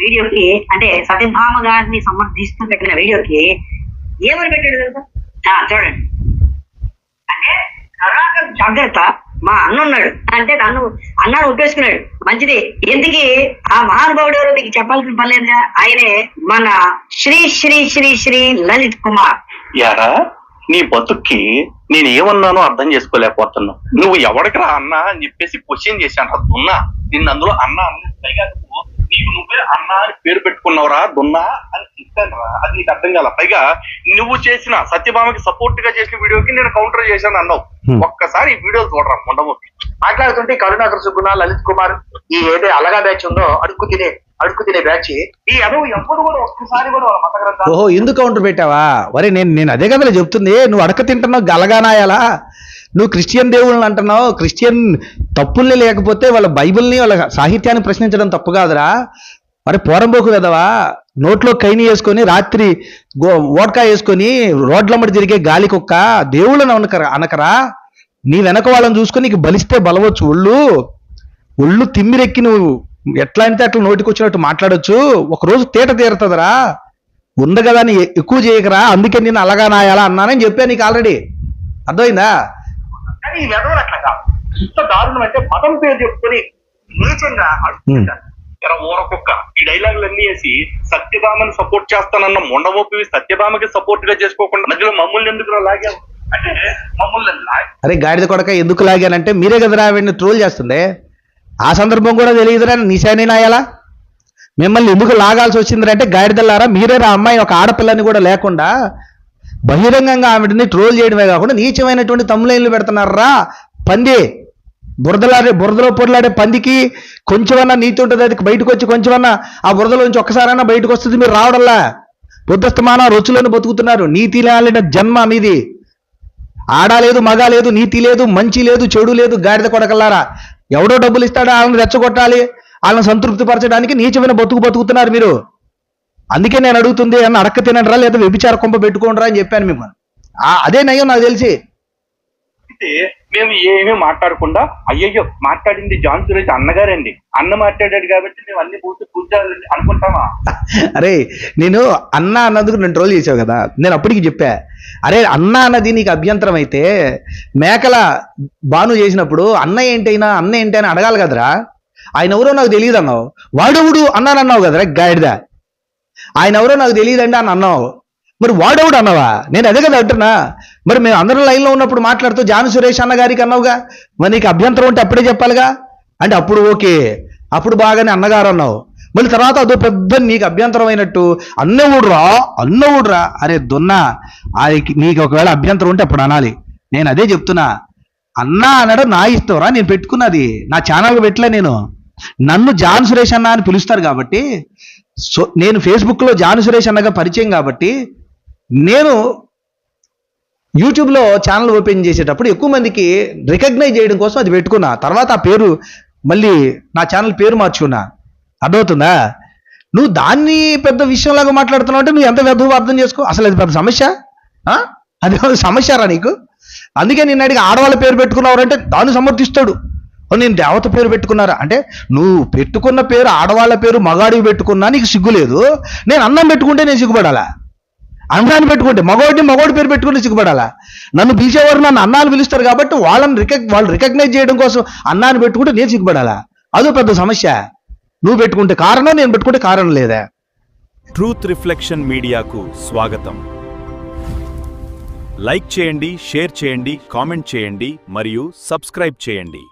వీడియోకి అంటే సత్యభామ గారిని సమర్థిస్తూ పెట్టిన వీడియోకి ఏమని పెట్టాడు తెలుసా? చూడండి, అంటే కరుణాకర్ జాగ్రత్త, మా అన్న ఉన్నాడు అంటే అన్నాడు ఒప్పేసుకున్నాడు, మంచిది. ఎందుకు ఆ మహానుభావుడు ఎవరు మీకు చెప్పాల్సిన పని లేదుగా, ఆయనే మన శ్రీ శ్రీ శ్రీ శ్రీ లలిత్ కుమార్. యారా నీ బతుక్కి నేను ఏమన్నానో అర్థం చేసుకోలేకపోతున్నావు. నువ్వు ఎవరికి రా అన్నా అని చెప్పేసి క్వశ్చన్ చేశాను. దున్నా నిన్ను అందులో అన్నా పైగా నీకు నువ్వే అన్నా అని పేరు పెట్టుకున్నావురా దున్నా అని చెప్పాను రా. అది నీకు అర్థం కాల. పైగా నువ్వు చేసిన సత్యభామకి సపోర్ట్ గా చేసిన వీడియోకి నేను కౌంటర్ చేశాను అన్నావు. ఒక్కసారి ఈ వీడియో చూడరా ఉండబోతుంది. మాట్లాడుతుంటే కరుణాకర్ సుగుణ, లలిత్ కుమార్, ఈ ఏదో అలగా బ్యాచ్ ఉందో అడుక్కు తినే బ్యాచ్, ఈ అదవు ఎప్పుడు కూడా ఒక్కసారి కూడా వాళ్ళ మత గ్రంథాలు. ఓహో, ఎందుకు కౌంటర్ పెట్టావా? వరే నేను అదే కదా చెప్తుంది. నువ్వు అడక తింటున్నావు గలగానాయాలా? నువ్వు క్రిస్టియన్ దేవుళ్ళని అంటున్నావు. క్రిస్టియన్ తప్పుల్ని లేకపోతే వాళ్ళ బైబిల్ని వాళ్ళ సాహిత్యాన్ని ప్రశ్నించడం తప్పు కాదురా. మరి పోరంబోకు కదవా, నోట్లో కైని వేసుకొని రాత్రి ఓట్కా వేసుకొని రోడ్లమ్మడి తిరిగే గాలి కుక్క దేవుళ్ళని అనకరా. నీ వెనక వాళ్ళని చూసుకొని నీకు బలిస్తే బలవచ్చు. ఒళ్ళు తిమ్మిరెక్కి నువ్వు ఎట్లా అంటే అట్లా నోటికి వచ్చినట్టు మాట్లాడొచ్చు. ఒకరోజు తీరుతుందిరా. ఉంది కదా అని ఎక్కువ చేయకరా. అందుకే నేను అలాగా నాయాలా అన్నానని చెప్పా నీకు ఆల్రెడీ. అర్థమైందా? కానీ ఈ వెధవలు అట్లా కాదు. ఇంత దారుణం అంటే మతం పేరు చెప్పుకొని నీచంగా ఊరకొక్క ఈ డైలాగులన్నీ వేసి సత్యభామని సపోర్ట్ చేస్తానన్న మొండమోపి సత్యభామకి సపోర్ట్ గా చేసుకోకుండా మధ్యలో మమ్మల్ని ఎందుకు లాగావు అంటే మమ్మల్ని అరే గాడిద కొడక ఎందుకు లాగానంటే మీరే కదరా ఆవిడ్ని ట్రోల్ చేస్తుండే. ఆ సందర్భం కూడా తెలియదురా నిశాని నాయాలా. మిమ్మల్ని ఎందుకు లాగాల్సి వచ్చిందంటే గాడిదల్లారా మీరేరా అమ్మాయి ఒక ఆడపిల్లని కూడా లేకుండా బహిరంగంగా ఆవిడని ట్రోల్ చేయడమే కాకుండా నీచమైనటువంటి తమ్ములైన్లు పెడుతున్నారా. పంది బురదలో పొరలాడే పందికి కొంచెమన్నా నీతి ఉంటుంది. అది బయటకు వచ్చి కొంచెమన్నా ఆ బురదలో నుంచి ఒక్కసారైనా బయటకు వస్తుంది. మీరు రావడంలా బుద్ధస్తమాన రుచులను బతుకుతున్నారు. నీతి లేని జన్మ మీది. ఆడ లేదు, మగ లేదు, నీతి లేదు, మంచి లేదు, చెడు లేదు. గాడిద కొడకల్లారా, ఎవడో డబ్బులు ఇస్తాడో వాళ్ళని రెచ్చగొట్టాలి, వాళ్ళని సంతృప్తి పరచడానికి నీచమైన బతుకుతున్నారు మీరు. అందుకే నేను అడుగుతుంది అన్న అడక్క తినరా లేదా వ్యభిచార కొంప పెట్టుకోండిరా అని చెప్పాను మీకు. అదే నయం నాకు తెలిసి. మేము ఏమీ మాట్లాడకుండా అయ్యయ్యో మాట్లాడింది జాన్ సురేష్ అన్నగారండి, అన్న మాట్లాడాడు కాబట్టి మేము అన్ని కూర్చోాలి అనుకుంటామా? అరే నేను అన్న అన్నందుకు నేను ట్రోల్ చేసావు కదా, నేను అప్పటికి చెప్పా. అరే అన్న అన్నది నీకు అభ్యంతరం అయితే మేకల బాను చేసినప్పుడు అన్న ఏంటైనా అడగాలి కదరా. ఆయన ఎవరో నాకు తెలియదు అన్నావు. వాడెవడు అన్నానన్నావు కదరా గాడిదా. ఆయన ఎవరో నాకు తెలియదండి అని అన్నావు. మరి వాడెవడు అన్నావా? నేను అదే కదా అంటున్నా. మరి మేము అందరం లైన్లో ఉన్నప్పుడు మాట్లాడుతూ జాన్ సురేష్ అన్న గారికి అన్నావుగా. మరి నీకు అభ్యంతరం ఉంటే అప్పుడే చెప్పాలిగా. అంటే అప్పుడు ఓకే, అప్పుడు బాగానే అన్నగారు అన్నావు. మళ్ళీ తర్వాత అదో పెద్ద నీకు అభ్యంతరం అయినట్టు అన్నవుడ్రా. అరే దున్నా, నీకు ఒకవేళ అభ్యంతరం ఉంటే అప్పుడు అనాలి. నేను అదే చెప్తున్నా. అన్న అనడం నా ఇష్టంరా. నేను పెట్టుకున్నది నా ఛానల్కి పెట్టలే. నన్ను జాన్ సురేష్ అన్న అని పిలుస్తారు కాబట్టి, నేను ఫేస్బుక్లో జాన్ సురేష్ అన్నగా పరిచయం కాబట్టి నేను యూట్యూబ్లో ఛానల్ ఓపెన్ చేసేటప్పుడు ఎక్కువ మందికి రికగ్నైజ్ చేయడం కోసం అది పెట్టుకున్నా. తర్వాత ఆ పేరు మళ్ళీ నా ఛానల్ పేరు మార్చుకున్నా. అర్థమవుతుందా? నువ్వు దాన్ని పెద్ద విషయంలాగా మాట్లాడుతున్నావు అంటే నువ్వు ఎంత వ్యర్థం అర్థం చేసుకో. అసలు అది పెద్ద సమస్య? అది సమస్యరా నీకు? అందుకే నిన్న అడిగి ఆడవాళ్ళ పేరు పెట్టుకున్నారంటే దాన్ని సమర్థిస్తాడు. నేను దేవత పేరు పెట్టుకున్నారా అంటే నువ్వు పెట్టుకున్న పేరు ఆడవాళ్ళ పేరు మగాడికి పెట్టుకున్నా నీకు సిగ్గు లేదు. నేను అన్నం పెట్టుకుంటే నేను సిగ్గుపడాలా? అన్నాన్ని పెట్టుకుంటే మగోడి పేరు పెట్టుకుంటే సిగ్గుపడాలా? నన్ను పిలిచేవారు నన్ను అన్నాన్ని పిలుస్తారు కాబట్టి వాళ్ళు రికగ్నైజ్ చేయడం కోసం అన్నాన్ని పెట్టుకుంటే నేను సిగ్గుపడాలా? అదో పెద్ద సమస్య. నువ్వు పెట్టుకుంటే కారణం, నేను పెట్టుకుంటే కారణం లేదా? ట్రూత్ రిఫ్లెక్షన్ మీడియాకు స్వాగతం. లైక్ చేయండి, షేర్ చేయండి, కామెంట్ చేయండి మరియు సబ్స్క్రైబ్ చేయండి.